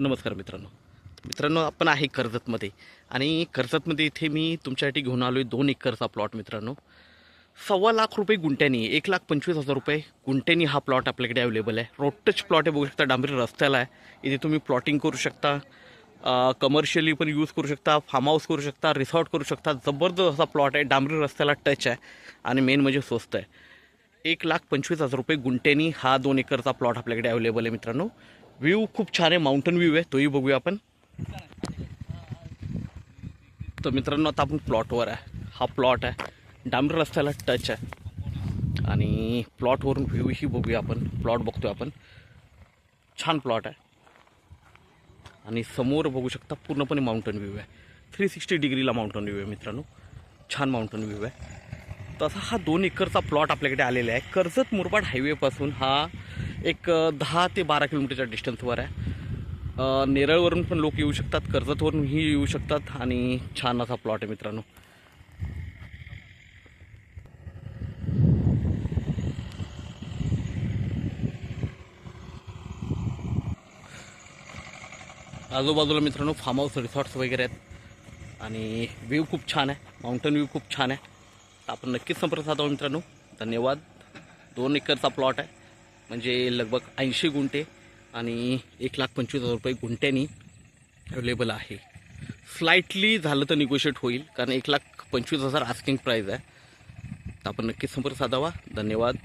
नमस्कार मित्रांनो आपण आहे कर्जतमध्ये आणि कर्जतमध्ये इथे मी तुमच्यासाठी घेऊन आलो आहे 2 एकरचा प्लॉट मित्रांनो. 1.25 लाख रुपये गुंठ्यानी, 1,25,000 रुपये गुंठ्यानी हा प्लॉट आपल्याकडे अवेलेबल आहे. रोड टच प्लॉट आहे, बघू शकता डांबरी रस्त्याला आहे. इथे तुम्ही प्लॉटिंग करू शकता, कमर्शियली पण यूज करू शकता, फार्म हाऊस करू शकता, रिसॉर्ट करू शकता. जबरदस्त असा प्लॉट आहे, डांबरी रस्त्याला टच आहे आणि मेन म्हणजे स्वस्त आहे. 1,25,000 रुपये गुंठ्यानी हा 2 एकरचा प्लॉट आपल्याकडे अवेलेबल आहे मित्रांनो. व्ह्यू खूप छान आहे, माउंटन व्ह्यू आहे, तोही बघूया आपण. तर मित्रांनो आता आपण प्लॉटवर आहे. हा प्लॉट आहे, डांबरी रस्त्याला टच आहे आणि प्लॉटवरून व्ह्यूही बघूया आपण. प्लॉट बघतोय आपण, छान प्लॉट आहे आणि समोर बघू शकता पूर्णपणे माउंटन व्ह्यू आहे. 360 डिग्रीला माउंटन व्ह्यू आहे मित्रांनो, छान माउंटन व्ह्यू आहे. तसा हा 2 एकरचा प्लॉट आपल्याकडे आलेला आहे. कर्जत मुरबाड हायवेपासून हा एक 10 ते 12 किलोमीटरच्या डिस्टन्सवर आहे. नेरळवरून पण लोक येऊ शकतात, कर्जतवरूनही येऊ शकतात आणि छान असा प्लॉट आहे मित्रांनो. आजूबाजूला मित्रांनो फार्म हाऊस, रिसॉर्ट्स वगैरे आहेत आणि व्ह्यू खूप छान आहे, माउंटन व्ह्यू खूप छान आहे. तर आपण नक्कीच संपर्क साधावा मित्रांनो. धन्यवाद. 2 एकरचा प्लॉट आहे, म्हणजे लगभग 80 गुंठे आणि 1,25,000 रुपये गुंठ्यानी अवेलेबल आहे. स्लाइटली झालं तर निगोशिएट होईल, कारण 1,25,000 आस्किंग प्राईज आहे. तर आपण नक्कीच संपर्क साधावा. धन्यवाद.